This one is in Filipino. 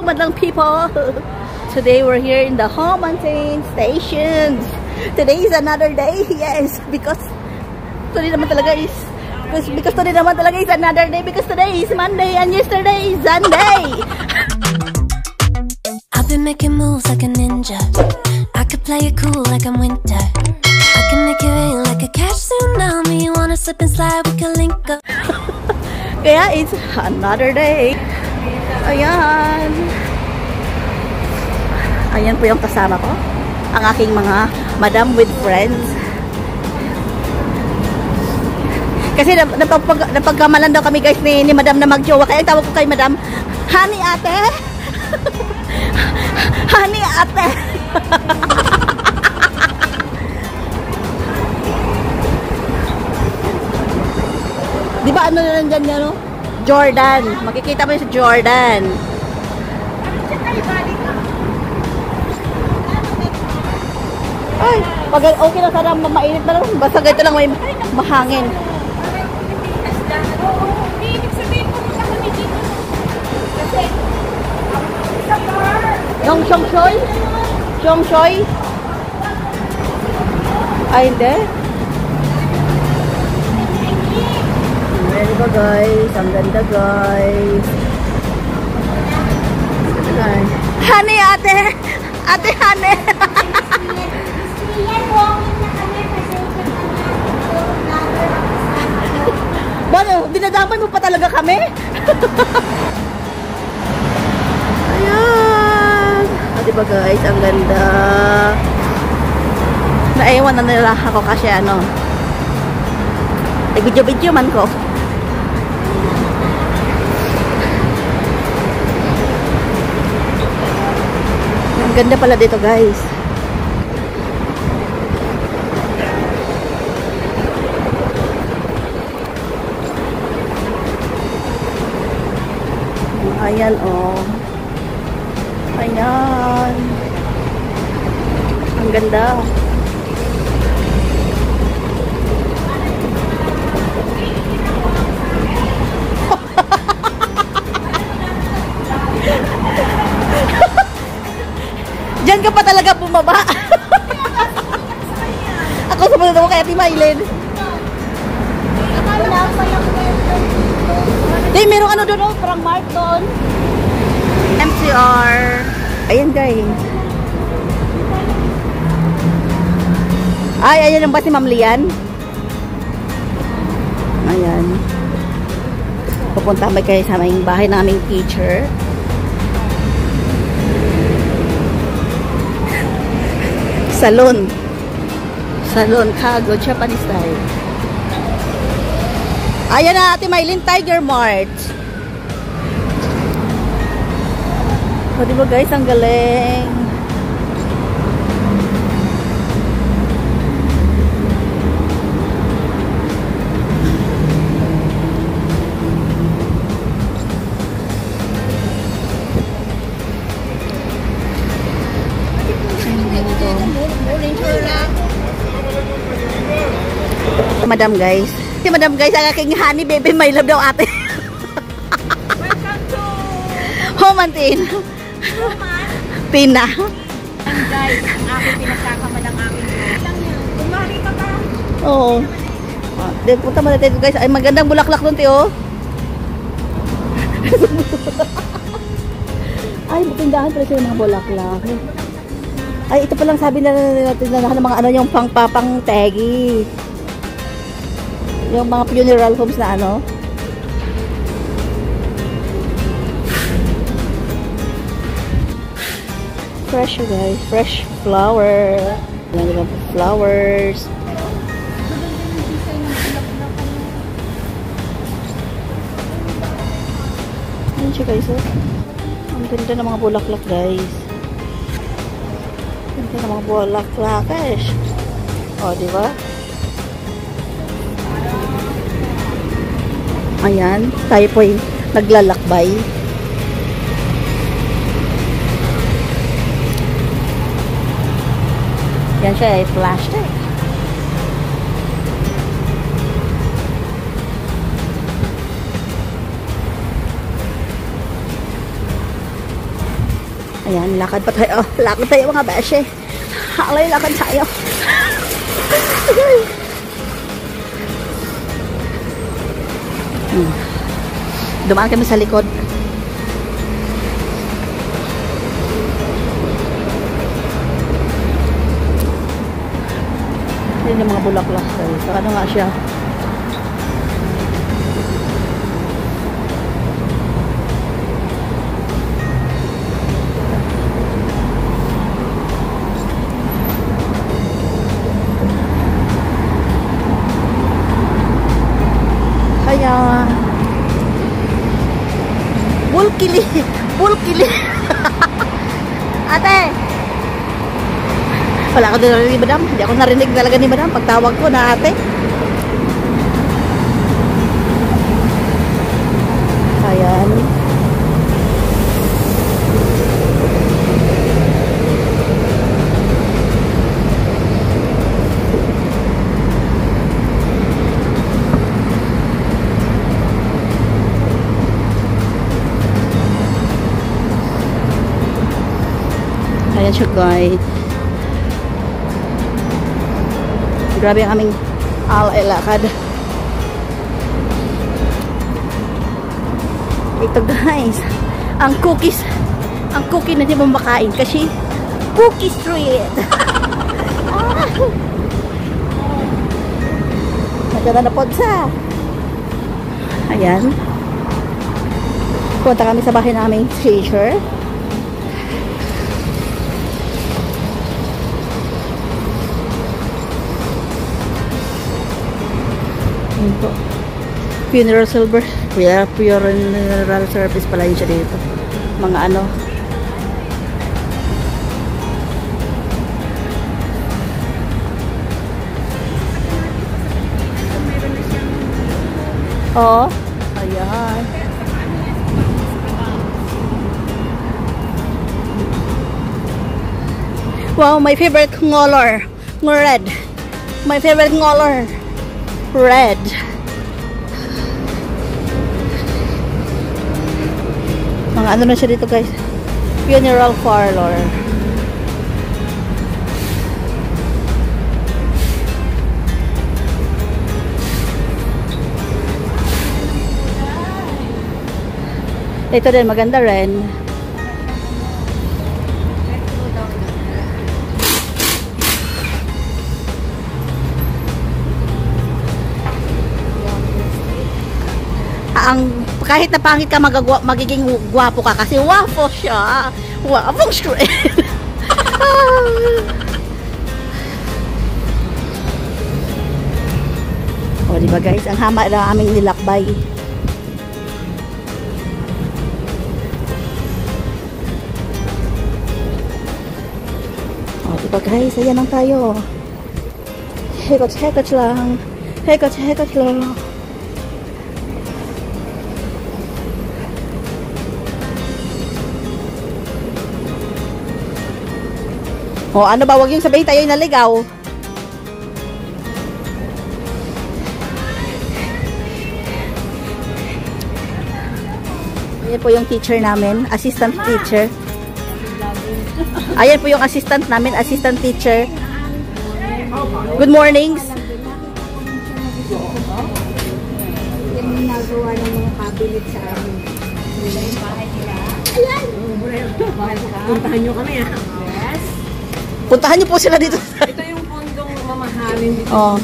Madlang people. Today we're here in the Homantin stations. Today is another day, yes, because today naman talaga is another day, because today is Monday and yesterday is Sunday. I've been making moves like a ninja. I could play it cool like I'm winter. I can make it rain like a cash tsunami. You wanna slip and slide, we can link up. Kaya it's another day. Ayan. Ayan po yung kasama ko. Ang aking mga madam with friends. Kasi napagkamalan daw kami guys ni madam na magjowa. Kaya tawag ko kay madam, honey ate. Honey ate. Di ba ano na nandyan yan, no? Jordan. Makikita mo yung sa Jordan. Ay, pag okay na sana, mainit na lang. Basta ganito lang may mahangin. Yung Chongchoy? Chongchoy? Ay, hindi. Ready ba guys? Ang ganda guys. Honey ate! Ate honey! Bano, dinadamay mo pa talaga kami? Ayan! Diba guys? Ang ganda. Naiwan na nila ako kasi ano. Video man ko. Ang ganda pala dito guys. Ayan oh. Ayan. Ang ganda. Diyan ka pa talaga bumaba. Ako sumunod ako kay Ate Maylin. Day, merong ano doon, oh, parang mark doon. MCR. Ayan guys. Ay, ayan ang ba si Ma'am Lian? Ayan. Pupunta kami kayo sa may bahay ng aming teacher. Salon. Salon, Kago, Japanese style. Ayan na Ate Maylin, Tiger Mart. O diba guys, ang galing. Madam guys. Si Madam guys, ang aking honey baby, my love daw ate. Welcome to Homantin. Tina. guys, ang aking pinagkakama ng aking kumari ka ba? Oo. Punta mo natin guys. Ay, magandang bulaklak doon, Tio. Ay, tindahan pala sila mga bulaklak. Ay, ito palang sabi na natin na mga ano yung pang tegi. Yung mga funeral homes na ano. Fresh guys, fresh flower. Mga flowers. Ayan siya guys, oh. Ang ganda ng mga bulaklak guys. Ang ganda ng mga bulaklak guys. O, diba? Ayan, tayo po ay naglalakbay. Yan siya ay plastic. Ayan, lakad pa tayo. Lakad tayo mga beshe. Alay, lakad tayo. Dumaan kami sa likod. Yan yung mga bulaklak. So, ano nga siya? Kaya bulkili. Bulkili. Ate! Wala ako narinig ni madam. Hindi ako narinig talaga ni madam. Pagtawag ko na ate. Ayan. Ayan siya guys. Grabe ang aming lakad. Ito guys, ang cookies, ang cookie na di mo makain kasi cookie street. Maganda na po sa. Ayan. Punta kami sa bahay naming teacher. Funeral silver. Yeah, funeral service pala yun siya dito. Mga ano. Oo. Ayan. Wow, my favorite color. Red. My favorite color. Red. Mga ano na siya dito guys. Funeral parlor. Ito din maganda rin. Kahit na pangit ka magiging gwapo ka kasi wapo siya. Wapong straight. O diba guys, ang hama na aming nilakbay. O diba guys, ayan lang tayo. Hekot lang. Hekot lang. O ano ba, wag yung sabihin tayo naligaw. Ayan po yung teacher namin, assistant teacher. Ayan po yung assistant namin, assistant teacher. Good mornings. Yung nagawa ng mga cabinet sa amin. Ayan. Puntahan nyo kami ah. Yes. Puntahan niyo po sila dito. Ito yung pondong mamahalin dito. Oh.